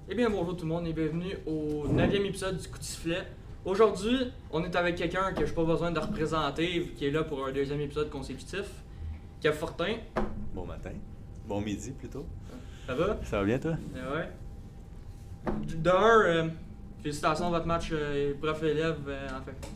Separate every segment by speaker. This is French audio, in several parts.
Speaker 1: Eh bien, bonjour tout le monde et bienvenue au 9e épisode du Coup de sifflet. Aujourd'hui, on est avec quelqu'un que je n'ai pas besoin de représenter, qui est là pour un deuxième épisode consécutif, Kev Fortin.
Speaker 2: Bon matin. Bon midi plutôt.
Speaker 1: Ça va?
Speaker 2: Ça va bien toi?
Speaker 1: Ouais. D'un, félicitations à votre match prof-élève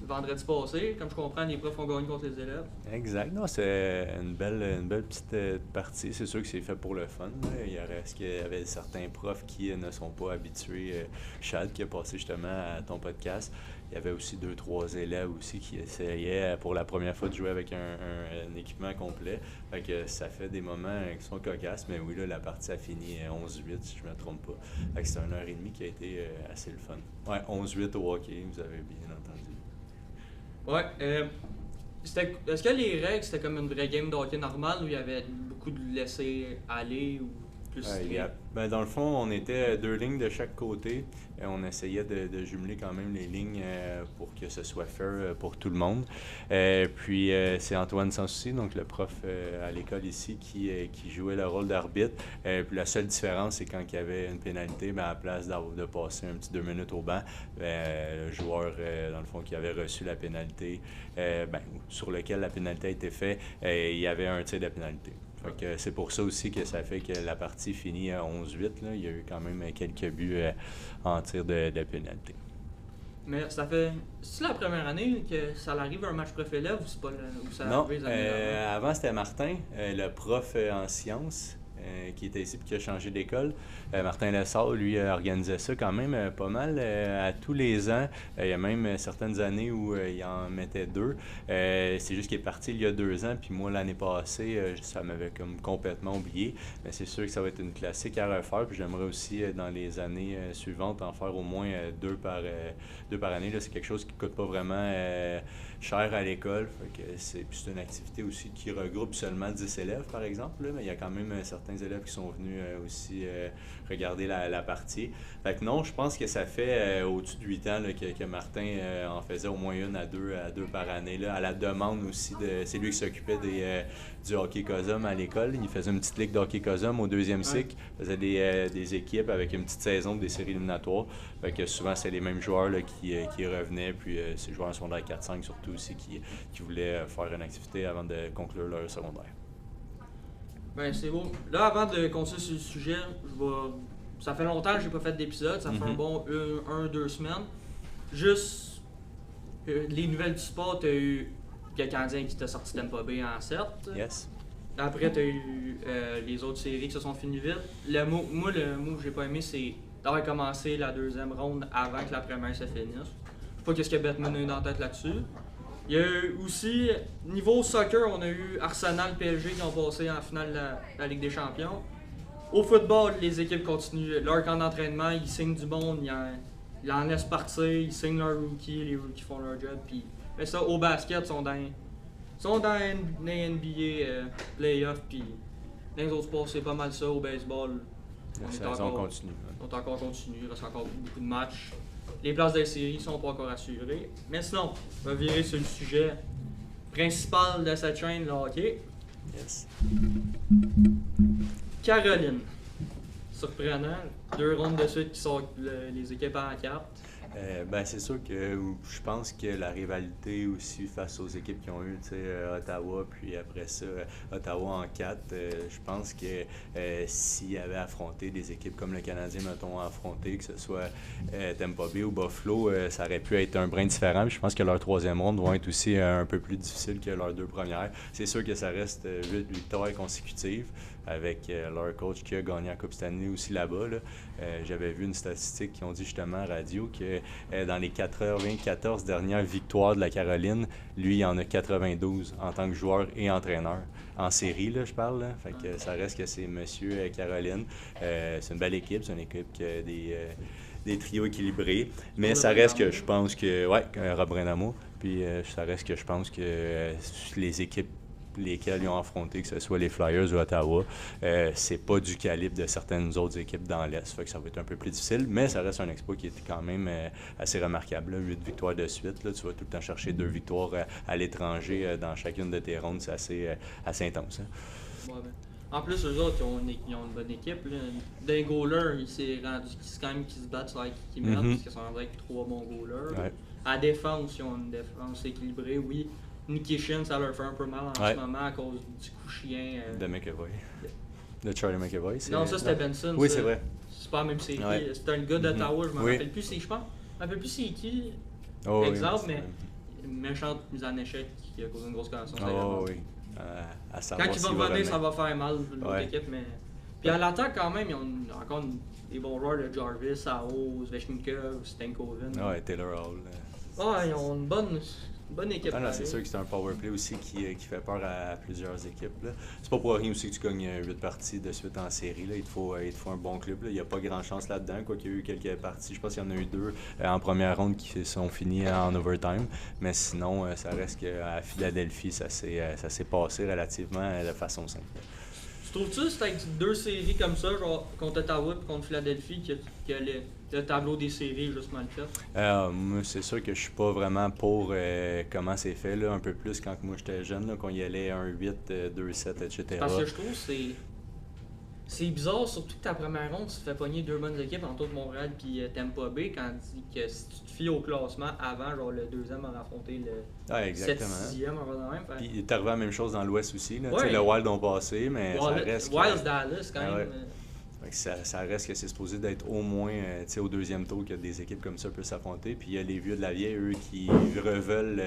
Speaker 1: vendredi passé. Comme je comprends, les profs ont gagné contre les élèves.
Speaker 2: Exact. Non, c'est une belle petite partie. C'est sûr que c'est fait pour le fun. Là. Il y avait certains profs qui ne sont pas habitués. Chad qui a passé justement à ton podcast. Il y avait aussi 2-3 élèves aussi qui essayaient pour la première fois de jouer avec un équipement complet. Fait que ça fait des moments qui sont cocasses, mais oui, là, la partie a fini 11-8, si je ne me trompe pas. Fait que c'est 1h30 qui a été assez le fun. Ouais, 11-8 au hockey, vous avez bien entendu.
Speaker 1: Ouais. Est-ce que les règles, c'était comme une vraie game de hockey normale où il y avait beaucoup de laisser aller ou plus strict?
Speaker 2: Dans le fond, on était deux lignes de chaque côté. On essayait de jumeler quand même les lignes pour que ce soit fair pour tout le monde. Puis c'est Antoine Sanssouci, donc le prof à l'école ici, qui jouait le rôle d'arbitre. Puis la seule différence, c'est quand il y avait une pénalité, à la place de passer un petit 2 minutes au banc, le joueur, dans le fond, qui avait reçu la pénalité, sur lequel la pénalité a été faite, il y avait un tir de pénalité. Fait que c'est pour ça aussi que ça fait que la partie finit à 11-8. Là. Il y a eu quand même quelques buts en tir de pénalité.
Speaker 1: Mais ça fait. C'est la première année que ça arrive un match prof-élève ou c'est pas ou ça
Speaker 2: Non,
Speaker 1: arrive les années
Speaker 2: avant c'était Martin, le prof en sciences, qui était ici et qui a changé d'école. Martin Lessard, lui, organisait ça quand même pas mal à tous les ans. Il y a même certaines années où il en mettait deux. C'est juste qu'il est parti il y a 2 ans, puis moi, l'année passée, ça m'avait comme complètement oublié. Mais c'est sûr que ça va être une classique à refaire, puis j'aimerais aussi, dans les années suivantes, en faire au moins deux par année. Là, c'est quelque chose qui ne coûte pas vraiment cher à l'école. Fait que c'est une activité aussi qui regroupe seulement 10 élèves, par exemple, là, mais il y a quand même certains élèves qui sont venus aussi regarder la partie. Fait que non, je pense que ça fait au-dessus de 8 ans là, que Martin en faisait au moins une à deux par année, là, à la demande aussi c'est lui qui s'occupait du hockey COSOM à l'école. Il faisait une petite ligue de hockey COSOM au deuxième cycle. Il faisait des équipes avec une petite saison des séries éliminatoires. Fait que souvent, c'est les mêmes joueurs là, qui revenaient. Puis ces joueurs en secondaire 4-5 surtout aussi qui voulaient faire une activité avant de conclure leur secondaire.
Speaker 1: Ben c'est beau. Là, avant de continuer sur le sujet, ça fait longtemps que j'ai pas fait d'épisode, ça fait un bon 1-2 semaines. Juste les nouvelles du sport, t'as eu le Canadien qui t'a sorti Tampa Bay en 7.
Speaker 2: Yes.
Speaker 1: Après, t'as eu les autres séries qui se sont finies vite. Le mot que j'ai pas aimé, c'est d'avoir commencé la deuxième ronde avant que la première se finisse. Je sais pas qu'est-ce que Batman a eu dans la tête là-dessus. Il y a eu aussi, niveau soccer, on a eu Arsenal PSG qui ont passé en finale de la Ligue des Champions. Au football, les équipes continuent leur camp d'entraînement, ils signent du monde, ils en laissent partir, ils signent leurs rookies, les rookies font leur job. Puis, mais ça, au basket, ils sont dans les NBA playoffs, puis dans les autres sports, c'est pas mal ça. Au baseball,
Speaker 2: La saison continue.
Speaker 1: on est encore continu, il reste encore beaucoup de matchs. Les places des séries sont pas encore assurées. Mais sinon, on va virer sur le sujet principal de cette chaîne, le hockey.
Speaker 2: Yes.
Speaker 1: Caroline. Surprenant. 2 rondes de suite qui sortent les équipes en 4.
Speaker 2: C'est sûr que je pense que la rivalité aussi face aux équipes qui ont eu Ottawa, puis après ça, Ottawa en 4, je pense que s'il y avait affronté des équipes comme le Canadien, mettons, affronté, que ce soit Tampa Bay ou Buffalo, ça aurait pu être un brin différent. Puis je pense que leur troisième ronde vont être aussi un peu plus difficile que leurs 2 premières. C'est sûr que ça reste 8 victoires consécutives avec leur coach qui a gagné la Coupe Stanley aussi là-bas. Là. J'avais vu une statistique qui ont dit justement à radio que dans les 94 dernières victoires de la Caroline, lui, il en a 92 en tant que joueur et entraîneur. En série, là, je parle. Là. Fait que ça reste que c'est Monsieur Caroline. C'est une belle équipe. C'est une équipe qui a des trios équilibrés. Mais ça reste que je pense que... Ouais, Rob Brind'Amour. Puis ça reste que je pense que les équipes lesquels ils ont affronté, que ce soit les Flyers ou Ottawa, c'est pas du calibre de certaines autres équipes dans l'Est. Fait que ça va être un peu plus difficile, mais ça reste un exploit qui était quand même assez remarquable. Là. 8 victoires de suite, là, tu vas tout le temps chercher 2 victoires à l'étranger dans chacune de tes rondes. C'est assez intense. Hein?
Speaker 1: Ouais, ben. En plus, eux autres, ils ont une bonne équipe. Là. D'un goaler, il s'est rendu quand même qu'ils se battent sur qui mènent, parce qu'ils sont rendus avec 3 bons goalers. Ouais. À la défense, ils ont une défense équilibrée, oui. Nikishin, ça leur fait un peu mal en ce moment à cause du coup chien.
Speaker 2: De McAvoy. De Charlie McAvoy.
Speaker 1: Non, ça c'était Benson.
Speaker 2: Oui, c'est vrai.
Speaker 1: C'est pas la même série. Ouais. C'était un gars d'Ottawa, je me rappelle plus. Je me rappelle plus c'est qui. Exemple, mais méchante mise en échec qui a causé une grosse commotion.
Speaker 2: Oh oui.
Speaker 1: Quand il va revenir, ça va faire mal pour l'autre équipe. Mais... Puis à l'attaque, quand même, ils ont encore des bons joueurs de Jarvis, Sao, Svechnikov, Stankoven.
Speaker 2: Ouais, Taylor Hall.
Speaker 1: Ouais, ils ont une bonne équipe.
Speaker 2: Ah non, c'est sûr que c'est un powerplay aussi qui fait peur à plusieurs équipes. Là. C'est pas pour rien aussi que tu gagnes 8 parties de suite en série. Là. Il te faut un bon club. Là. Il n'y a pas grand chance là-dedans. Quoi qu'il y a eu quelques parties, je pense qu'il y en a eu 2 en première ronde qui sont finies en overtime. Mais sinon, ça reste qu'à Philadelphie, ça s'est passé relativement de façon simple.
Speaker 1: Tu trouves-tu que c'est avec 2 séries comme ça, genre contre Ottawa et contre Philadelphie, que le tableau des séries est juste mal fait?
Speaker 2: Moi, c'est sûr que je suis pas vraiment pour comment c'est fait, là, un peu plus quand moi j'étais jeune, là, quand il y allait 1-8, 2-7, etc.
Speaker 1: Parce que je trouve que c'est bizarre, surtout que ta première ronde, tu te fais pogner 2 bonnes équipes, entre autres Montréal puis Tampa Bay, quand tu dis que si tu te fies au classement avant, genre le deuxième a affronté le 7-6e, on va même.
Speaker 2: Puis il est arrivé la même chose dans l'Ouest aussi. Là. Ouais. Le Wild ont passé, mais ça reste.
Speaker 1: Wild Dallas, quand même.
Speaker 2: Ça reste que c'est supposé d'être au moins au deuxième tour que des équipes comme ça peuvent s'affronter. Puis il y a les vieux de la vieille, eux, qui reveulent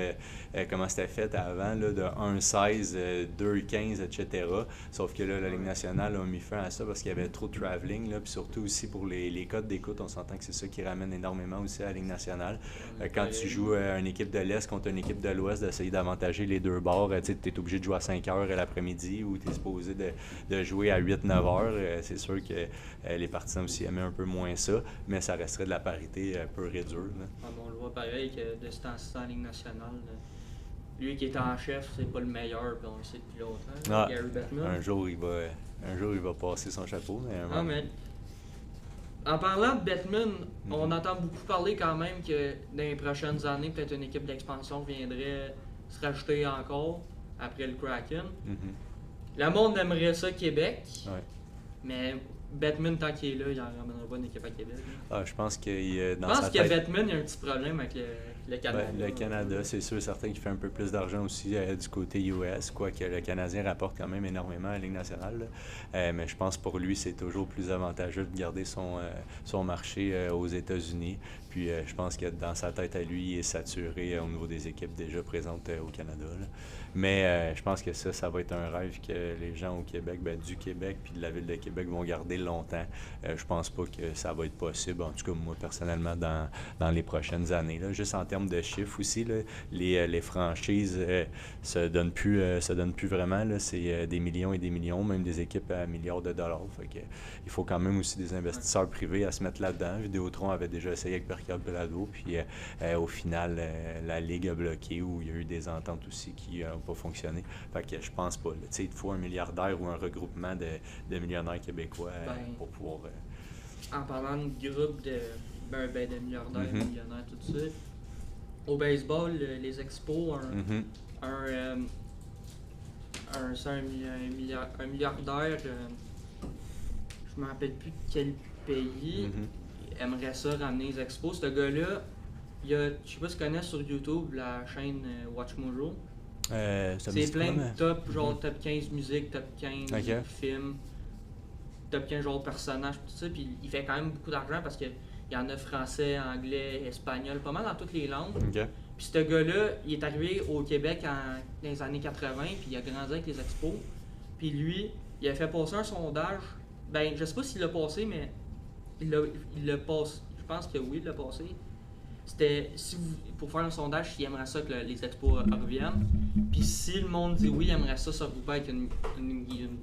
Speaker 2: comment c'était fait avant, là, de 1-16, 2-15, etc. Sauf que là, la Ligue nationale a mis fin à ça parce qu'il y avait trop de travelling. Là, puis surtout aussi pour les codes d'écoute, on s'entend que c'est ça qui ramène énormément aussi à la Ligue nationale. Quand tu joues une équipe de l'Est contre une équipe de l'Ouest, d'essayer d'avantager les deux bords, tu es obligé de jouer à 5 heures l'après-midi ou tu es supposé de jouer à 8-9 heures. C'est sûr que les partisans aussi aimaient un peu moins ça, mais ça resterait de la parité peu réduite.
Speaker 1: On le voit pareil que de ce temps-ci en Ligue nationale. Lui qui est en chef, c'est pas le meilleur, puis on le sait depuis longtemps. Gary Bettman.
Speaker 2: Un jour, il va passer son chapeau.
Speaker 1: Mais en parlant de Bettman, on entend beaucoup parler quand même que dans les prochaines années, peut-être une équipe d'expansion viendrait se rajouter encore après le Kraken. Le monde aimerait ça Québec, mais Bettman, tant qu'il est là, il n'en ramènera pas une équipe à Québec.
Speaker 2: Je pense que dans
Speaker 1: je pense que Bettman, il y a un petit problème avec le Canada.
Speaker 2: Le Canada, c'est sûr, certain qu'il fait un peu plus d'argent aussi du côté US, quoique le Canadien rapporte quand même énormément à la Ligue nationale. Mais je pense pour lui, c'est toujours plus avantageux de garder son marché aux États-Unis. Puis je pense que dans sa tête à lui, il est saturé au niveau des équipes déjà présentes au Canada. Là. Mais je pense que ça va être un rêve que les gens au Québec, du Québec puis de la Ville de Québec vont garder longtemps. Je pense pas que ça va être possible, en tout cas moi personnellement, dans les prochaines années. Là. Juste en termes de chiffres aussi, là, les franchises se donnent plus vraiment. Là. C'est des millions et des millions, même des équipes à milliards de dollars. Fait que, il faut quand même aussi des investisseurs privés à se mettre là-dedans. Vidéotron avait déjà essayé avec Percal Belado, puis au final, la Ligue a bloqué ou il y a eu des ententes aussi qui n'ont pas fonctionné. Fait que je pense pas. Il te faut un milliardaire ou un regroupement de millionnaires québécois pour pouvoir...
Speaker 1: En parlant de groupe de milliardaires, de millionnaires, tout ça, au baseball, les expos, un milliardaire, je me rappelle plus de quel pays, aimerait ça ramener les expos. Ce gars-là, je sais pas si tu connais sur YouTube la chaîne Watch Mojo. C'est plein de top, genre top 15 musique, top 15 films, top 15 genre personnages, tout ça. Puis il fait quand même beaucoup d'argent parce qu'il y en a français, anglais, espagnol, pas mal dans toutes les langues. Puis ce gars-là, il est arrivé au Québec dans les années 80, puis il a grandi avec les expos. Puis lui, il a fait passer un sondage. Ben, je sais pas s'il l'a passé, mais il l'a passé. Je pense que oui, il l'a passé. C'était pour faire un sondage s'il aimerait ça que les expos reviennent. Puis si le monde dit oui, il aimerait ça se regrouper avec une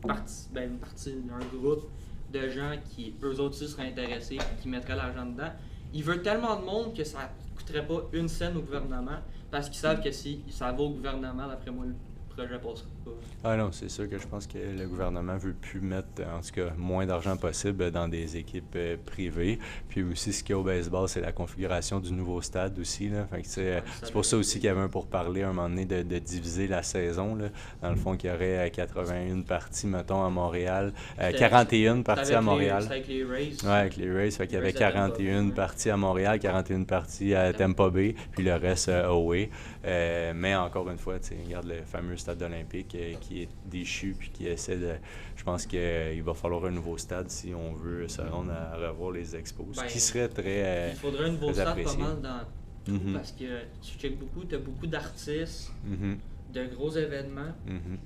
Speaker 1: partie, un groupe de gens qui, eux autres aussi, seraient intéressés et qui mettraient l'argent dedans. Il veut tellement de monde que ça ne coûterait pas une scène au gouvernement parce qu'ils savent que si ça va au gouvernement, d'après moi, le projet passera pas.
Speaker 2: Ah non, c'est sûr que je pense que le gouvernement veut plus mettre, en tout cas, moins d'argent possible dans des équipes privées. Puis aussi, ce qu'il y a au baseball, c'est la configuration du nouveau stade aussi. Là. Fait que, c'est pour ça aussi qu'il y avait un pourparler à un moment donné de diviser la saison. Là. Dans le fond, qu'il y aurait 81 parties, mettons, à Montréal. 41 parties à Montréal.
Speaker 1: C'était avec les Rays.
Speaker 2: Oui, avec les Rays. Fait qu'il y avait 41 parties à Montréal, 41 parties à Tampa Bay, puis le reste away. Mais encore une fois, regarde le fameux stade olympique qui est déchu puis qui essaie de... Je pense qu'il va falloir un nouveau stade si on veut se rendre à revoir les expos. Ce qui serait très
Speaker 1: il faudrait un nouveau stade
Speaker 2: apprécié.
Speaker 1: pas mal dans tout parce que tu checkes beaucoup, tu as beaucoup d'artistes, de gros événements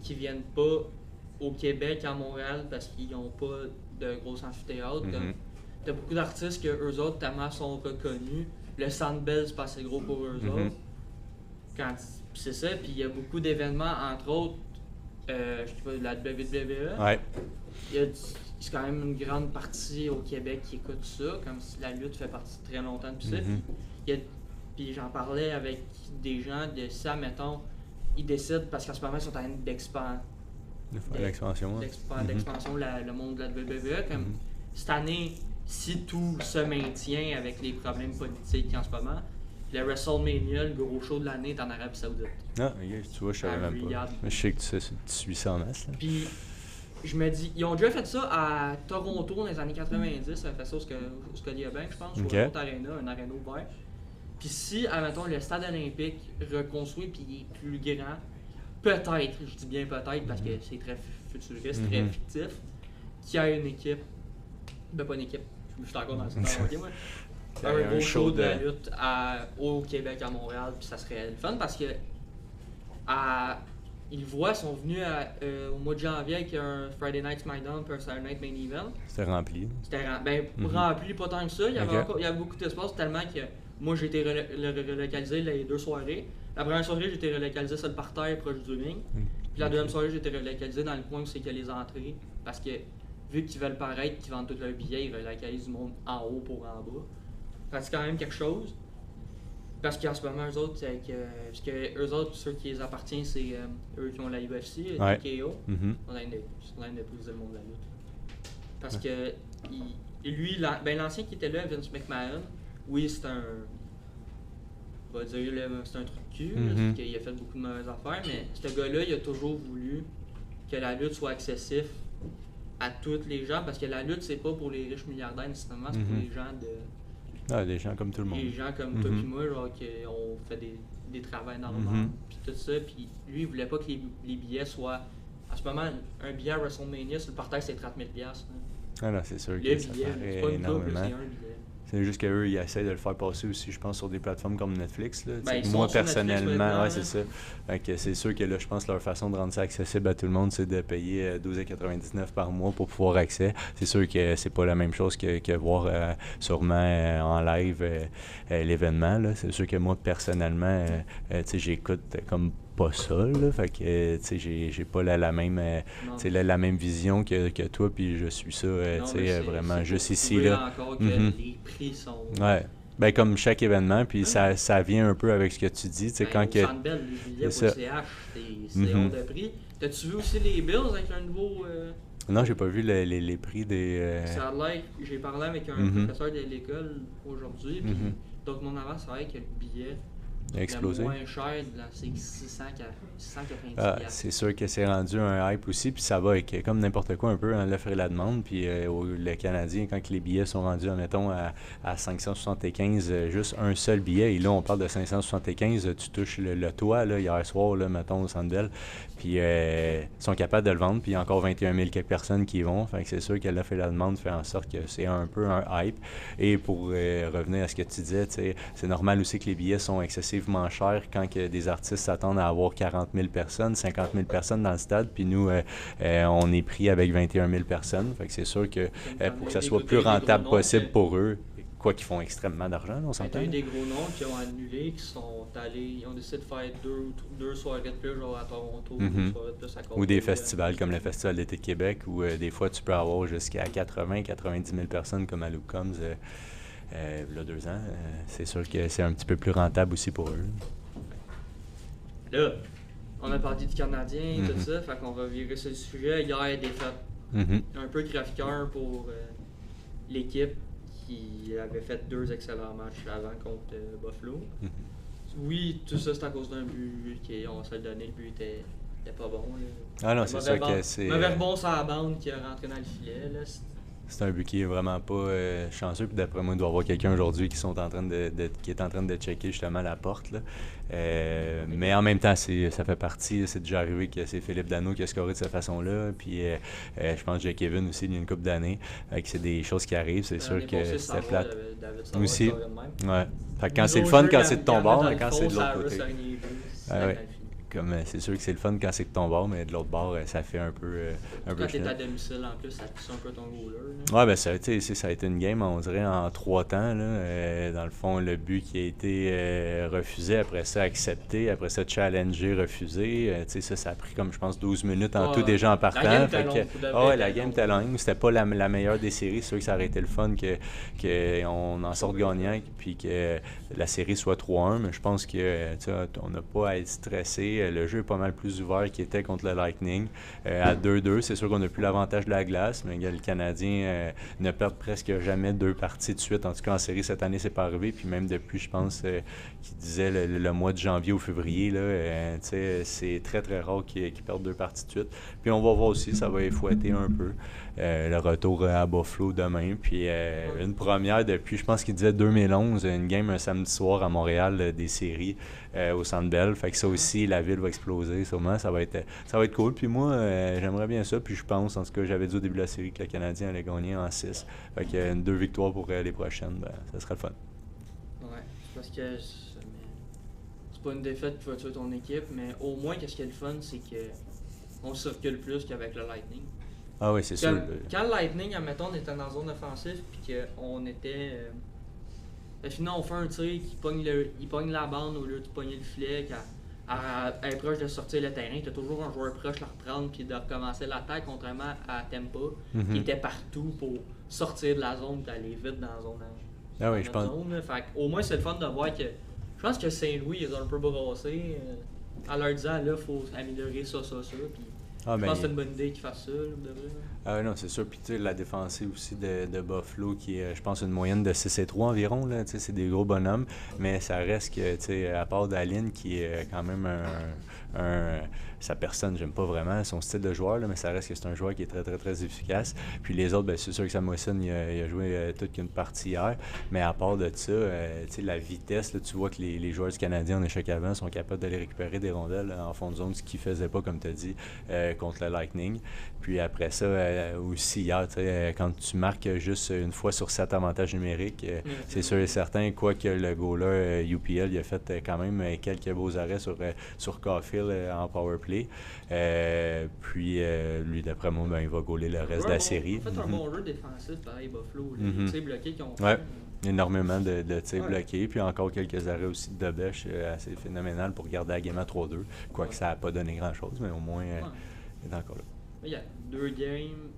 Speaker 1: qui viennent pas au Québec, à Montréal parce qu'ils n'ont pas de gros amphithéâtres. Tu as beaucoup d'artistes que eux autres tellement sont reconnus. Le Sandbell, c'est pas assez gros pour eux autres. C'est ça, puis il y a beaucoup d'événements, entre autres, je sais pas, la WWE.
Speaker 2: Ouais.
Speaker 1: C'est quand même une grande partie au Québec qui écoute ça, comme si la lutte fait partie de très longtemps de ça. Puis j'en parlais avec des gens de ça, mettons, ils décident, parce qu'en ce moment, ils sont en train d'expansion, le monde de la WWE. Comme cette année, si tout se maintient avec les problèmes politiques en ce moment, le WrestleMania, le gros show de l'année, est en Arabie Saoudite.
Speaker 2: Ah, tu vois, je savais même pas. Mais je sais que tu suis ça en masse. Là.
Speaker 1: Puis, je me dis, ils ont déjà fait ça à Toronto dans les années 90. Ils avaient fait ça au Scotiabank, je pense, ou à l'autre arena, un aréna ouvert. Puis si, admettons, le stade olympique reconstruit puis il est plus grand, peut-être, je dis bien peut-être parce que c'est très futuriste, très fictif, qu'il y a une équipe, ben pas une équipe, je suis encore dans le hockey, moi. Un gros show de la lutte au Québec, à Montréal, puis ça serait le fun parce que ils sont venus au mois de janvier avec un Friday Night SmackDown et un Saturday Night Main Event.
Speaker 2: C'était rempli.
Speaker 1: C'était rempli, pas tant que ça. Il y avait beaucoup d'espace, tellement que moi j'ai été relocalisé les 2 soirées. La première soirée, j'ai été relocalisé sur le parterre proche du ring. Puis la deuxième soirée, j'ai été relocalisé dans le coin où c'est qu'il y a les entrées. Parce que vu qu'ils veulent paraître, qu'ils vendent tous leurs billets, ils relocalisent du monde en haut pour en bas. C'est quand même quelque chose. Parce qu'en ce moment, eux autres, parce que eux autres, ceux qui les appartiennent, c'est eux qui ont la UFC, TKO. On a une d'épuiser le monde de la lutte. Parce que lui, l'ancien qui était là, Vince McMahon, oui, c'est un. On va dire, c'est un trou de cul, parce qu'il a fait beaucoup de mauvaises affaires, mais ce gars-là, il a toujours voulu que la lutte soit accessible à tous les gens, parce que la lutte, c'est pas pour les riches milliardaires nécessairement, c'est pour les gens de.
Speaker 2: Ah, des gens comme tout le monde.
Speaker 1: Des gens comme toi et moi, genre, qui ont fait des travails normaux, puis tout ça. Puis lui, il voulait pas que les billets soient. En ce moment, un billet à WrestleMania sur le parterre, c'est 30 000$.
Speaker 2: Ah non, c'est sûr
Speaker 1: le
Speaker 2: que
Speaker 1: billet,
Speaker 2: ça
Speaker 1: c'est
Speaker 2: paraît
Speaker 1: pas une couple,
Speaker 2: énormément.
Speaker 1: c'est un billet.
Speaker 2: C'est juste qu'eux, ils essayent de le faire passer aussi, je pense, sur des plateformes comme Netflix. Là.
Speaker 1: Moi,
Speaker 2: personnellement, c'est ça. Fait c'est sûr que là, je pense que leur façon de rendre ça accessible à tout le monde, c'est de payer 12,99$ par mois pour pouvoir accès. C'est sûr que c'est pas la même chose que voir sûrement en live l'événement. Là. C'est sûr que moi, personnellement, j'écoute comme pas ça, là. Fait que, tu sais, j'ai pas la même la même vision que toi, puis je suis ça, vraiment juste ici, là.
Speaker 1: Encore que les prix sont...
Speaker 2: Ouais. Ben, comme chaque événement, puis ça vient un peu avec ce que tu dis, tu sais, quand que...
Speaker 1: Sandbell, les billets pour le CH, c'est hors de prix. T'as-tu vu aussi les Bills avec un nouveau...
Speaker 2: Non, j'ai pas vu les prix des...
Speaker 1: Ça a l'air, j'ai parlé avec un professeur de l'école aujourd'hui, puis donc mon avant, c'est vrai que le billet...
Speaker 2: explosé.
Speaker 1: Le moins cher, c'est 690$.
Speaker 2: Ah, c'est sûr que c'est rendu un hype aussi, puis ça va avec comme n'importe quoi un peu, hein, l'offre et la demande. Puis le Canadien, quand les billets sont rendus, admettons, à 575, juste un seul billet, et là, on parle de 575, tu touches le toit, là, hier soir, là, mettons, au Centre Bell, puis ils sont capables de le vendre, puis il y a encore 21 000 quelques personnes qui y vont. Fait que c'est sûr que l'offre et la demande fait en sorte que c'est un peu un hype. Et pour revenir à ce que tu disais, c'est normal aussi que les billets sont excessivement cher quand que des artistes s'attendent à avoir 40 000 personnes, 50 000 personnes dans le stade, puis nous, on est pris avec 21 000 personnes. Fait que c'est sûr que pour que ça soit plus rentable possible pour eux, quoi qu'ils font extrêmement d'argent, on s'entend.
Speaker 1: Il y a eu des gros noms qui ont annulé, qui sont allés, ils ont décidé de faire deux soirées de plus, genre à Toronto, deux soirées de plus à Côte.
Speaker 2: Ou des festivals comme le Festival d'été de Québec, où des fois tu peux avoir jusqu'à 80-90 000 personnes comme à Luke Combs. Là, 2 ans, c'est sûr que c'est un petit peu plus rentable aussi pour eux.
Speaker 1: Là, On a parlé du Canadien, tout ça, fait qu'on va virer sur le sujet. Hier, défaite un peu crève-cœur pour l'équipe qui avait fait 2 excellents matchs avant contre Buffalo. Oui, tout ça c'est à cause d'un but qu'on s'est donné, le but était pas bon. Là.
Speaker 2: Ah non, c'est sûr que c'est...
Speaker 1: Mauvais rebond sur la bande qui est rentré dans le filet. Là.
Speaker 2: C'est un but qui est vraiment pas chanceux. Puis d'après moi, il doit y avoir quelqu'un aujourd'hui qui est en train de checker justement la porte. Là. Mais en même temps, ça fait partie. C'est déjà arrivé que c'est Philippe Danault qui a scoré de cette façon-là. Puis je pense que j'ai Kevin aussi, il y a une couple d'années. C'est des choses qui arrivent. C'est sûr que c'était plate.
Speaker 1: Nous
Speaker 2: aussi. Ouais. Fait que quand c'est le fun, quand c'est de ton bord, mais quand c'est de l'autre côté. Comme c'est sûr que c'est le fun quand c'est de ton bord, mais de l'autre bord, ça fait un peu
Speaker 1: quand t'es à domicile, en plus, ça pousse un peu ton goaler.
Speaker 2: Ouais, ben ça a été une game, on dirait, en 3 temps. Là. Dans le fond, le but qui a été refusé, après ça accepté, après ça challengé, refusé. Ça a pris comme, je pense, 12 minutes en tout déjà en partant. La game était longue. C'était pas la meilleure des séries. C'est sûr que ça aurait été le fun qu'on en sorte gagnant puis que la série soit 3-1, mais je pense qu'on n'a pas à être stressé. Le jeu est pas mal plus ouvert qu'il était contre le Lightning. À 2-2, c'est sûr qu'on n'a plus l'avantage de la glace, mais le Canadien ne perd presque jamais 2 parties de suite. En tout cas, en série, cette année, c'est pas arrivé. Puis même depuis, je pense, qu'il disait le mois de janvier ou février, là, c'est très, très rare qu'ils perdent 2 parties de suite. Puis on va voir aussi, ça va effouetter un peu. Le retour à Buffalo demain. Puis une première depuis, je pense qu'il disait 2011, une game un samedi soir à Montréal des séries au Centre Bell. Fait que ça aussi, la ville va exploser sûrement. Ça va être cool. Puis moi, j'aimerais bien ça. Puis je pense, en tout cas, j'avais dit au début de la série que le Canadien allait gagner en 6. Fait que 2 victoires pour les prochaines, ça serait le fun.
Speaker 1: Ouais, parce que c'est pas une défaite qui va tuer ton équipe, mais au moins, qu'est-ce qui est le fun, c'est qu'on circule plus qu'avec le Lightning.
Speaker 2: Ah oui, c'est sûr.
Speaker 1: Quand le Lightning, admettons, on était dans la zone offensive puis qu'on était... finalement, on fait un tir qui pogne la bande au lieu de pogner le filet, à être proche de sortir le terrain. Tu as toujours un joueur proche de la reprendre puis de recommencer l'attaque, contrairement à Tampa, qui était partout pour sortir de la zone et aller vite dans la zone.
Speaker 2: Ah oui, je pense.
Speaker 1: Au moins, c'est le fun de voir que... Je pense que Saint-Louis, ils ont un peu brassé en leur disant, là, il faut améliorer ça. Puis je pense que c'est une bonne idée qu'ils fassent ça.
Speaker 2: Ah non, c'est sûr. Puis tu sais, la défensive aussi de Buffalo, qui est, je pense, une moyenne de 6-3 environ. Là, c'est des gros bonhommes. Mais ça reste que, tu sais, à part Dahlin, qui est quand même sa personne, j'aime pas vraiment son style de joueur, là, mais ça reste que c'est un joueur qui est très, très, très efficace. Puis les autres, c'est sûr que Sam Wilson, il a joué toute une partie hier. Mais à part de ça, tu sais, la vitesse, là, tu vois que les joueurs du Canadien en échec avant sont capables d'aller récupérer des rondelles en fond de zone, ce qu'ils ne faisaient pas, comme tu as dit, contre le Lightning. Puis après ça, aussi hier, quand tu marques juste une fois sur 7 avantages numériques, c'est sûr et certain, quoique le goaler UPL il a fait quand même quelques beaux arrêts sur Caulfield en powerplay. Puis lui, d'après moi, il va goaler le reste de la série.
Speaker 1: Il a fait un bon jeu défensif, pareil, Buffalo. Les tirs bloqués qu'ils ont fait.
Speaker 2: Ouais. Énormément de tirs bloqués, puis encore quelques arrêts aussi de Bêche assez phénoménal pour garder la game à 3-2. Quoique ça n'a pas donné grand-chose, mais au moins, il est encore là.
Speaker 1: Il y a 2 games.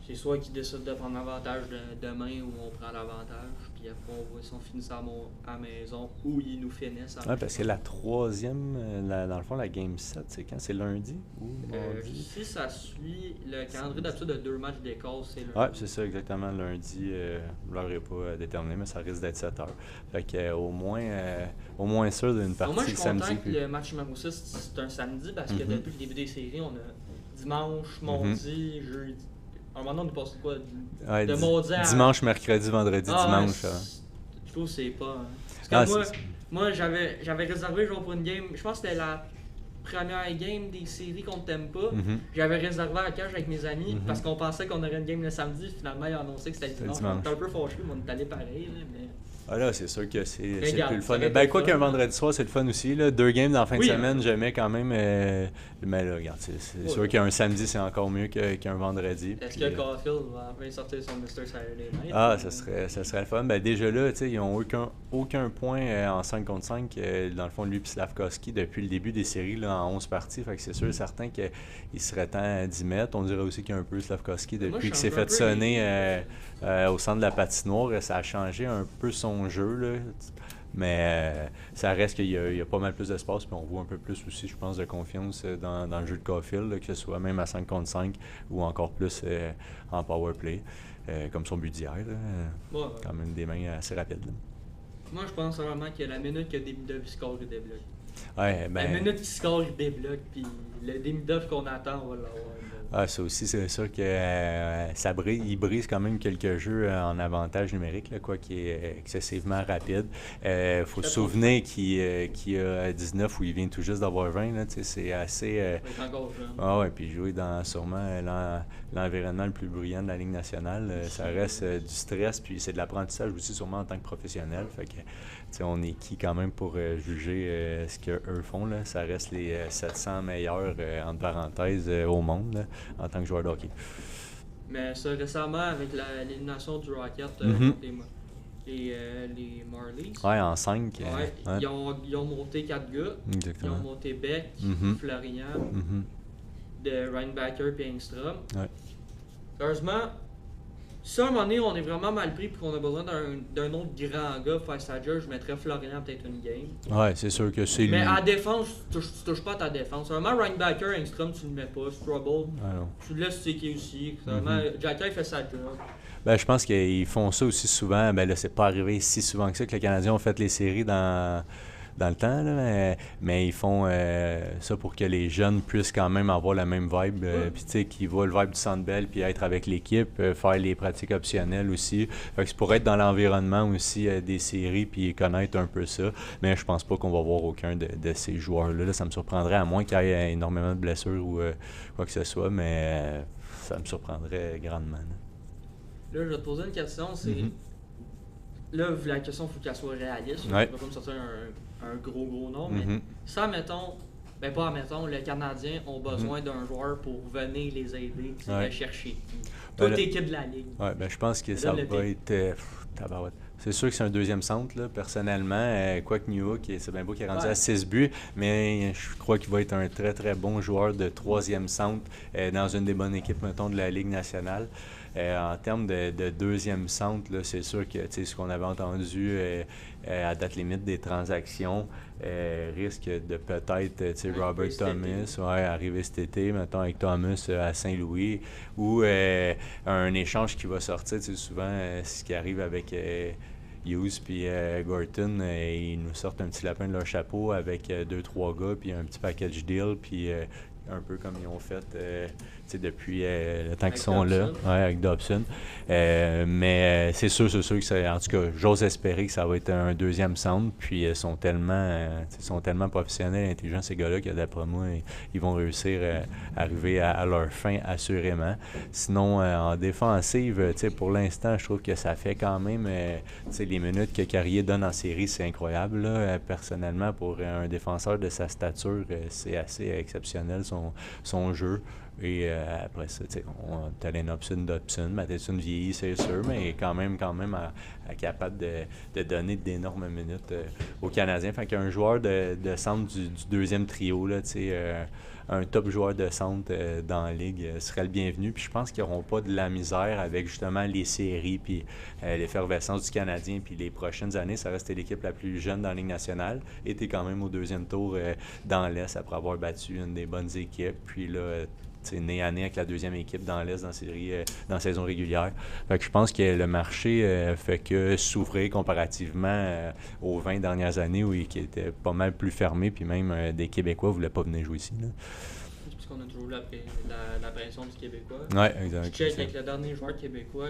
Speaker 1: C'est soit qu'ils décident de prendre l'avantage demain ou on prend l'avantage. Puis après, on voit si on finit ça à la maison ou ils nous finissent.
Speaker 2: Oui, parce que la troisième, dans le fond, la game 7, c'est quand? C'est lundi ou mardi?
Speaker 1: Si ça suit le calendrier d'habitude de 2 matchs d'écart, c'est lundi.
Speaker 2: Oui, c'est ça, exactement. Lundi, l'heure n'est pas déterminée, mais ça risque d'être 7 heures. Fait que, au moins sûr d'une partie le samedi.
Speaker 1: Moi, je suis content que le match numéro 6, c'est un samedi parce que depuis le début des séries, on a dimanche, mardi, jeudi. À un moment donné, on nous passe quoi? De mardi à...
Speaker 2: Dimanche, mercredi, vendredi, dimanche.
Speaker 1: Je trouve que c'est pas... Parce que moi j'avais réservé genre pour une game, je pense que c'était la première game des séries contre Tampa. J'avais réservé à la cage avec mes amis parce qu'on pensait qu'on aurait une game le samedi. Finalement, ils ont annoncé que c'était le dimanche. On était un peu fâchés, mais on est allé pareil. Mais...
Speaker 2: Ah là, c'est sûr que c'est plus le fun. Quoi qu'un vendredi soir, c'est le fun aussi. Là. 2 games dans la fin de semaine, j'aimais quand même. Mais là, regarde, c'est sûr qu'un samedi, c'est encore mieux qu'un vendredi.
Speaker 1: Est-ce que Caulfield va enfin sortir son Mr. Saturday Night?
Speaker 2: Ah, ça serait le fun. Déjà là, ils n'ont aucun point en 5 contre 5. Dans le fond, lui et Slavkovski, depuis le début des séries, là, en 11 parties. Fait que c'est sûr et certain qu'il serait temps d'y mettre. On dirait aussi qu'il y a un peu Slavkovski depuis qu'il s'est fait sonner au centre de la patinoire. Ça a changé un peu son jeu. Là. Mais ça reste qu'il y a pas mal plus d'espace, puis on voit un peu plus aussi, je pense, de confiance dans le jeu de Caulfield, là, que ce soit même à 5 contre 5 ou encore plus en power play, comme son but d'hier.
Speaker 1: Ouais.
Speaker 2: Quand même des mains assez rapides. Là.
Speaker 1: Moi, je pense vraiment que la minute que Demidov score, il débloque.
Speaker 2: Ouais,
Speaker 1: La minute qu'il score, il débloque, puis le Demidov qu'on attend, on va l'avoir.
Speaker 2: Ah, ça aussi, c'est sûr que il brise quand même quelques jeux en avantage numérique, là, quoi, qui est excessivement rapide. Faut se souvenir qu'il a 19 où il vient tout juste d'avoir 20. Là, c'est assez...
Speaker 1: Il est encore jeune.
Speaker 2: Ah ouais, puis jouer dans sûrement l'environnement le plus bruyant de la Ligue nationale, ça reste du stress, puis c'est de l'apprentissage aussi sûrement en tant que professionnel. Fait que, on est qui quand même pour juger ce qu'eux font. Là. Ça reste les 700 meilleurs, entre parenthèses, au monde là, en tant que joueur de hockey.
Speaker 1: Mais ça, récemment, avec l'élimination du Rocket contre les Marlies.
Speaker 2: Ouais, en 5.
Speaker 1: Ouais. Ils ont monté 4 gars.
Speaker 2: Exactement.
Speaker 1: Ils ont monté Beck, Florian, de Reinbacker et Engstrom.
Speaker 2: Ouais.
Speaker 1: Heureusement, si à un moment donné on est vraiment mal pris et qu'on a besoin d'un autre grand gars pour faire sa job, je mettrais Florian peut-être une game.
Speaker 2: Ouais, c'est sûr que c'est lui.
Speaker 1: Mais à défense, tu touches pas à ta défense. Vraiment, Reinbacker, Engstrom, tu le mets pas. Strubble, tu le laisses sticker aussi. Vraiment, Jacky fait sa job.
Speaker 2: Ben, je pense qu'ils font ça aussi souvent. Ben là, c'est pas arrivé si souvent que ça que les Canadiens ont fait les séries dans le temps, là, mais ils font ça pour que les jeunes puissent quand même avoir la même vibe, puis tu sais, qu'ils voient le vibe du Centre Bell, puis être avec l'équipe, faire les pratiques optionnelles aussi. Fait que c'est pour être dans l'environnement aussi des séries, puis connaître un peu ça. Mais je pense pas qu'on va voir aucun de ces joueurs-là. Là, ça me surprendrait, à moins qu'il y ait énormément de blessures ou quoi que ce soit, mais ça me surprendrait grandement.
Speaker 1: Là, je vais te poser une question, c'est... Là, la question, il faut qu'elle soit réaliste.
Speaker 2: Ouais.
Speaker 1: Je vais pas me sortir un gros nom, mais ça, mettons, les Canadiens ont besoin d'un joueur pour venir les aider, les chercher. Toute l'équipe de la Ligue.
Speaker 2: Ouais, ben je pense que ça va être... tabarouette. C'est sûr que c'est un deuxième centre, là, personnellement. Quoique Newhook, c'est bien beau qu'il est rendu à 6 buts, mais je crois qu'il va être un très, très bon joueur de troisième centre dans une des bonnes équipes, mettons, de la Ligue nationale. En termes de deuxième centre, là, c'est sûr que ce qu'on avait entendu à date limite des transactions risque de peut-être Robert Thomas arriver cet été, mettons avec Thomas à Saint-Louis, ou un échange qui va sortir. Souvent, ce qui arrive avec Hughes puis Gorton, ils nous sortent un petit lapin de leur chapeau avec 2-3 gars, puis un petit package deal, puis un peu comme ils ont fait depuis le temps qu'ils sont là, avec Dobson. Mais c'est sûr que en tout cas, j'ose espérer que ça va être un deuxième centre. Puis ils sont tellement professionnels et intelligents, ces gars-là, que d'après moi, ils vont réussir à arriver à leur fin, assurément. Sinon, en défensive, pour l'instant, je trouve que ça fait quand même les minutes que Carrier donne en série, c'est incroyable. Là. Personnellement, pour un défenseur de sa stature, c'est assez exceptionnel son jeu. Et après ça, tu as Dobson, Matheson vieillit, c'est sûr, mais quand même capable de donner d'énormes minutes aux Canadiens. Fait qu'un joueur de centre du deuxième trio, là, un top joueur de centre dans la Ligue serait le bienvenu. Puis je pense qu'ils n'auront pas de la misère avec justement les séries, puis l'effervescence du Canadien. Puis les prochaines années, ça reste l'équipe la plus jeune dans la Ligue nationale. Et tu es quand même au deuxième tour dans l'Est après avoir battu une des bonnes équipes. Puis là, nez à nez avec la deuxième équipe dans l'Est dans la saison régulière. Fait que je pense que le marché fait que s'ouvrir comparativement aux 20 dernières années où il était pas mal plus fermé, puis même des Québécois ne voulaient pas venir jouer ici. Là.
Speaker 1: C'est parce qu'on a toujours la pression du Québécois.
Speaker 2: Oui, exact.
Speaker 1: Je check avec le dernier joueur québécois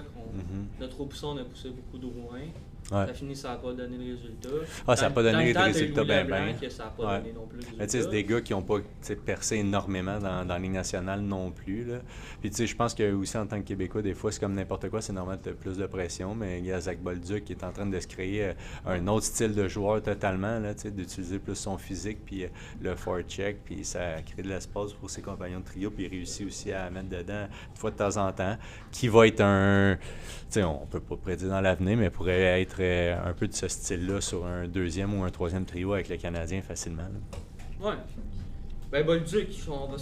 Speaker 1: notre option, on a poussé beaucoup de loin. Ça finit, ça n'a pas donné de résultat.
Speaker 2: Ça n'a pas donné de résultat bien.
Speaker 1: Ça n'a pas donné non plus de résultat.
Speaker 2: C'est des gars qui n'ont pas percé énormément dans la Ligue nationale non plus. Là. Puis je pense que aussi en tant que Québécois, des fois, c'est comme n'importe quoi, c'est normal de plus de pression, mais il y a Zach Bolduc qui est en train de se créer un autre style de joueur totalement, là, d'utiliser plus son physique, puis le forecheck, puis ça crée de l'espace pour ses compagnons de trio, puis il réussit aussi à mettre dedans une fois de temps en temps, qui va être on peut pas prédire dans l'avenir, mais pourrait être un peu de ce style-là sur un deuxième ou un troisième trio avec le Canadien facilement.
Speaker 1: Oui. Ben, Bolduc, on va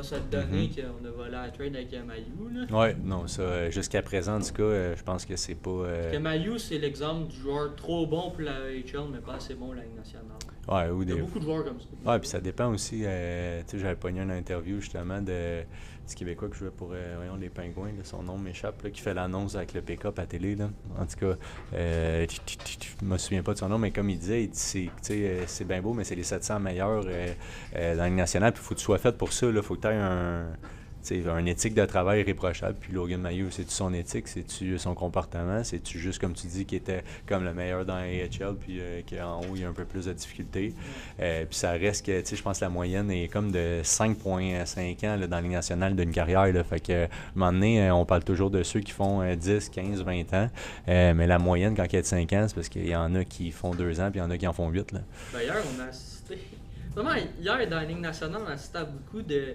Speaker 1: se le donner
Speaker 2: Mhm.
Speaker 1: qu'on a volé à la trade avec Mayu, là.
Speaker 2: Ouais, non, ça, jusqu'à présent, en tout cas, je pense que c'est pas.
Speaker 1: Parce que Mayu, c'est l'exemple du joueur trop bon pour la AHL, mais pas assez bon pour la Ligue nationale.
Speaker 2: Ouais, ou
Speaker 1: Il y a
Speaker 2: des.
Speaker 1: beaucoup de joueurs comme ça.
Speaker 2: Ouais, puis ça dépend aussi. Tu sais, j'avais pogné une interview justement du Québécois qui jouait pour voyons, les Pingouins, là, son nom m'échappe, là, qui fait l'annonce avec le pick-up à télé. Là. En tout cas, je me souviens pas de son nom, mais comme il disait, c'est bien beau, mais c'est les 700 meilleurs dans la Ligue nationale. Puis il faut que tu sois fait pour ça. Il faut que tu aies un éthique de travail irréprochable. Puis Logan Mailloux, c'est-tu son éthique, c'est-tu son comportement, c'est-tu juste, comme tu dis, qui était comme le meilleur dans la AHL, puis qu'en haut, il y a un peu plus de difficultés. Puis ça reste que, je pense que la moyenne est comme de 5,5 ans là, dans la Ligue nationale d'une carrière. Là, fait que, à un moment donné, on parle toujours de ceux qui font 10, 15, 20 ans. Mais la moyenne, quand il y a de 5 ans, c'est parce qu'il y en a qui font 2 ans, puis il y en a qui en font 8. Là.
Speaker 1: D'ailleurs, on a assisté. Vraiment, hier, dans la Ligue nationale, on a assisté à beaucoup de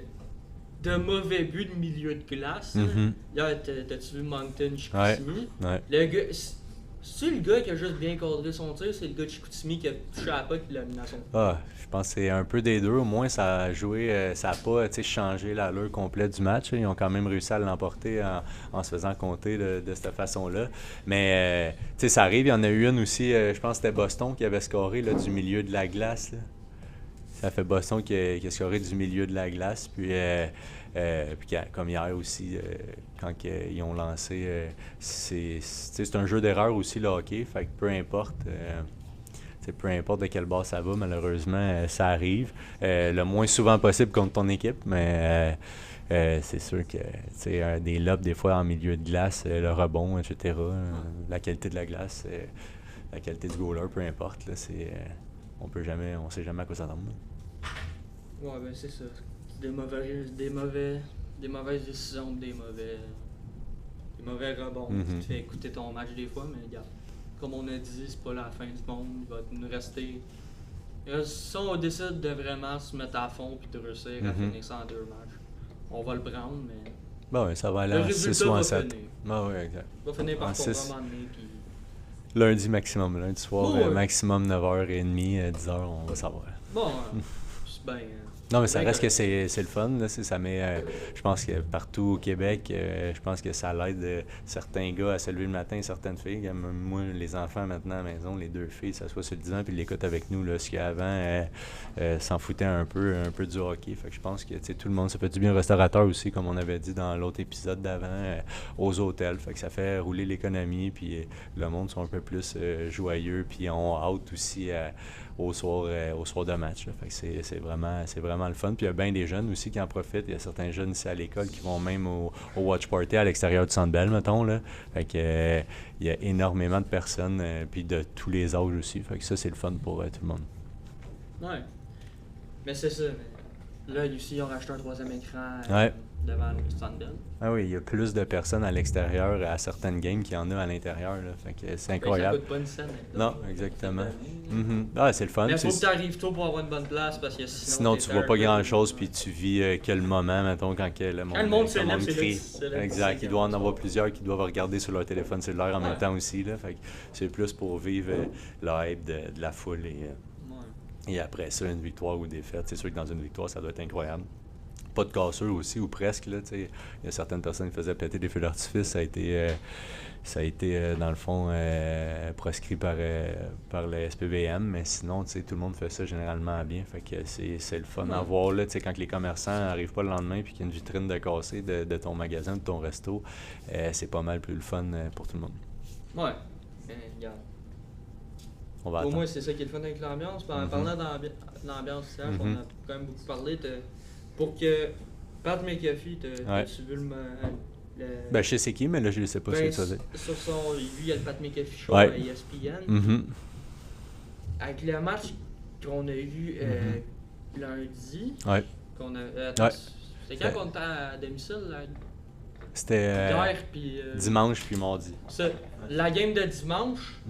Speaker 1: mauvais buts de milieu de glace.
Speaker 2: Mm-hmm.
Speaker 1: Hier, t'as-tu vu Moncton Chicoutimi?
Speaker 2: Ouais.
Speaker 1: Le gars, c'est le gars qui a juste bien cadré son tir, c'est le gars de Chicoutimi qui a touché à la puck et l'a mis dans son.
Speaker 2: Je pense que c'est un peu des deux. Au moins, ça a joué, ça n'a pas changé l'allure complète du match. Ils ont quand même réussi à l'emporter en se faisant compter de cette façon-là. Mais ça arrive. Il y en a eu une aussi, je pense que c'était Boston qui avait scoré là, du milieu de la glace. Là. Ça fait Boston qui a scoré du milieu de la glace. Puis comme hier aussi, quand ils ont lancé, c'est un jeu d'erreur aussi le hockey. Fait que peu importe. Peu importe de quel bord ça va, malheureusement, ça arrive. Le moins souvent possible contre ton équipe, mais c'est sûr que des lobes, des fois, en milieu de glace, le rebond, etc., la qualité de la glace, la qualité du goaler, peu importe. Là, on sait jamais à quoi ça tombe.
Speaker 1: Ouais, ben c'est ça. Des mauvaises décisions, des mauvais rebonds qui te fait écouter ton match des fois, mais regarde. Comme on a dit, c'est pas la fin du monde, il va nous rester. Si on décide de vraiment se mettre à fond et de réussir à finir ça en 2 matchs, on va le prendre, mais.
Speaker 2: Bon, ça va aller
Speaker 1: le
Speaker 2: en 6 ou en 7.
Speaker 1: Oui,
Speaker 2: exact.
Speaker 1: Il va finir par
Speaker 2: comprendre
Speaker 1: puis.
Speaker 2: Lundi maximum, lundi soir,
Speaker 1: ouais.
Speaker 2: maximum 9h30, 10h, on va savoir.
Speaker 1: Bon, c'est bien.
Speaker 2: Non, mais ça reste que c'est le fun. Là, ça met, je pense que partout au Québec, je pense que ça l'aide certains gars à se lever le matin, certaines filles. Comme moi, les enfants maintenant à la maison, les 2 filles s'assoient sur le divan puis ils l'écoutent avec nous. Là, ce qu'avant, s'en foutaient un peu du hockey. Fait que je pense que tout le monde se fait du bien. Restaurateur aussi, comme on avait dit dans l'autre épisode d'avant, aux hôtels. Fait que ça fait rouler l'économie puis le monde sont un peu plus joyeux puis ont hâte aussi au soir de match. Là. Fait que c'est vraiment le fun. Puis il y a bien des jeunes aussi qui en profitent. Il y a certains jeunes ici à l'école qui vont même au Watch Party à l'extérieur du Centre Bell, mettons. Là. Fait que il y a énormément de personnes, puis de tous les âges aussi. Fait que ça, c'est le fun pour tout le monde.
Speaker 1: Ouais. Mais c'est ça. Mais là, ici, ils ont racheté un 3e écran devant le Centre Bell.
Speaker 2: Ah oui, il y a plus de personnes à l'extérieur à certaines games qu'il y en a à l'intérieur. Là. Fait que c'est incroyable.
Speaker 1: Ça coûte pas une scène.
Speaker 2: Non, exactement. Ah, c'est le fun.
Speaker 1: Mais il faut que tu arrives tôt pour avoir une bonne place parce que
Speaker 2: sinon tu vois pas grand-chose puis tu vis que le moment, mettons, quand le monde crie. Exact. Il doit en avoir plusieurs qui doivent regarder sur leur téléphone cellulaire en même temps aussi. Là. Fait que c'est plus pour vivre la hype de la foule et après ça, une victoire ou défaite. C'est sûr que dans une victoire, ça doit être incroyable. Pas de cassure aussi, ou presque. Là, il y a certaines personnes qui faisaient péter des feux d'artifice. Ça a été dans le fond, proscrit par le SPVM. Mais sinon, tout le monde fait ça généralement bien. Fait que c'est le fun à voir. Là, quand les commerçants n'arrivent pas le lendemain et qu'il y a une vitrine de cassée de ton magasin, de ton resto, c'est pas mal plus le fun pour tout le monde.
Speaker 1: Ouais. Regarde. Au moins, c'est ça qui est le fun avec l'ambiance. En parlant d'ambiance, on a quand même beaucoup parlé. Pour que Pat McAfee, tu veux
Speaker 2: Ben, je sais c'est qui, mais là, je ne sais pas ce que tu faisais.
Speaker 1: Sur son. Lui, il y a le Pat McAfee Show à ESPN. Avec le match qu'on a eu lundi.
Speaker 2: Ouais.
Speaker 1: C'était quand qu'on était à domicile là?
Speaker 2: C'était
Speaker 1: hier, puis
Speaker 2: dimanche puis mardi.
Speaker 1: La game de dimanche.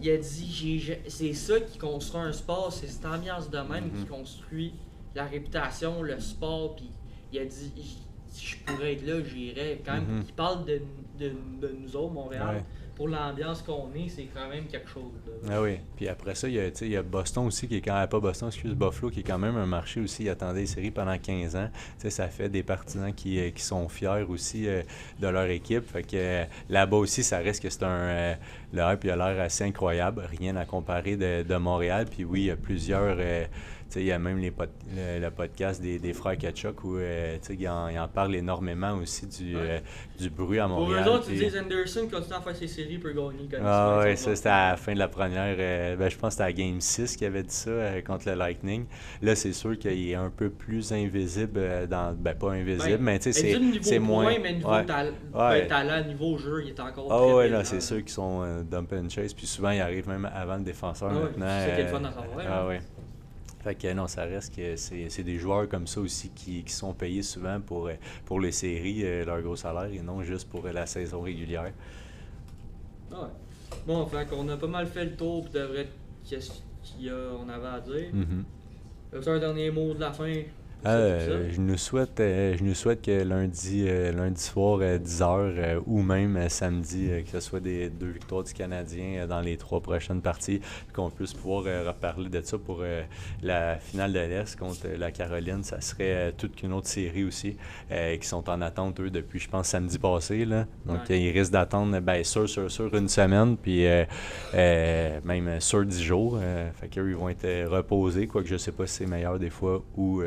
Speaker 1: Il a dit, c'est ça qui construit un sport, c'est cette ambiance de même qui construit la réputation, le sport, puis il a dit, si je pourrais être là, j'irais. Quand même, il parle de nous autres, Montréal, pour l'ambiance qu'on est, c'est quand même quelque chose. Là.
Speaker 2: Ah oui. Puis après ça, il y a Boston aussi, qui est quand même pas Boston, excuse, Buffalo, qui est quand même un marché aussi. Ils attendaient les séries pendant 15 ans. Ça fait des partisans qui sont fiers aussi de leur équipe. Fait que là-bas aussi, ça reste que c'est le hype, il a l'air assez incroyable. Rien à comparer de Montréal. Puis oui, il y a plusieurs. Il y a même le podcast des frères Kachuk où ils en parlent énormément aussi du bruit à Montréal.
Speaker 1: Pour eux autres, ils disent Anderson continue à faire ses séries peut gagner quand
Speaker 2: Ah oui, ça c'était à la fin de la première. Je pense que c'était à Game 6 qu'il avait dit ça contre le Lightning. Là, c'est sûr qu'il est un peu plus invisible pas invisible, mais c'est moins.
Speaker 1: Mais niveau talent, niveau jeu, il est encore
Speaker 2: très oui, là, c'est ceux qui sont dump and chase. Puis souvent, il arrive même avant le défenseur maintenant.
Speaker 1: C'est ça qui est le fun à savoir.
Speaker 2: Oui. Fait que non, ça reste que c'est des joueurs comme ça aussi qui sont payés souvent pour les séries, leur gros salaire, et non juste pour la saison régulière.
Speaker 1: Ouais. Bon, fait qu'on a pas mal fait le tour de vrai qu'est-ce qu'on avait à dire. Mm-hmm. Un dernier mot de la fin.
Speaker 2: Je nous souhaite que lundi soir, 10h, ou même samedi, que ce soit des 2 victoires du Canadien dans les 3 prochaines parties, puis qu'on puisse pouvoir reparler de ça pour la finale de l'Est contre la Caroline. Ça serait toute une autre série aussi, qui sont en attente, eux, depuis, je pense, samedi passé. Là. Donc, ils risquent d'attendre, sûr, une semaine, puis même sur 10 jours. Fait qu'eux, ils vont être reposés, quoique je sais pas si c'est meilleur des fois ou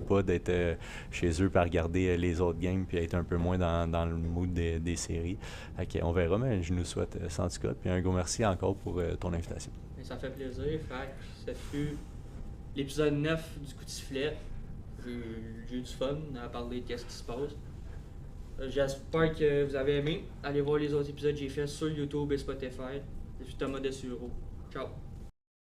Speaker 2: pas d'être chez eux pour regarder les autres games puis être un peu moins dans le mood des séries. Okay, on verra, mais je nous souhaite ça en tout cas. Puis un gros merci encore pour ton invitation.
Speaker 1: Et ça fait plaisir. Ça fut l'épisode 9 du coup de sifflet. J'ai eu du fun à parler de ce qui se passe. J'espère que vous avez aimé. Allez voir les autres épisodes que j'ai fait sur YouTube et Spotify. Je suis Thomas Dessureau. Ciao!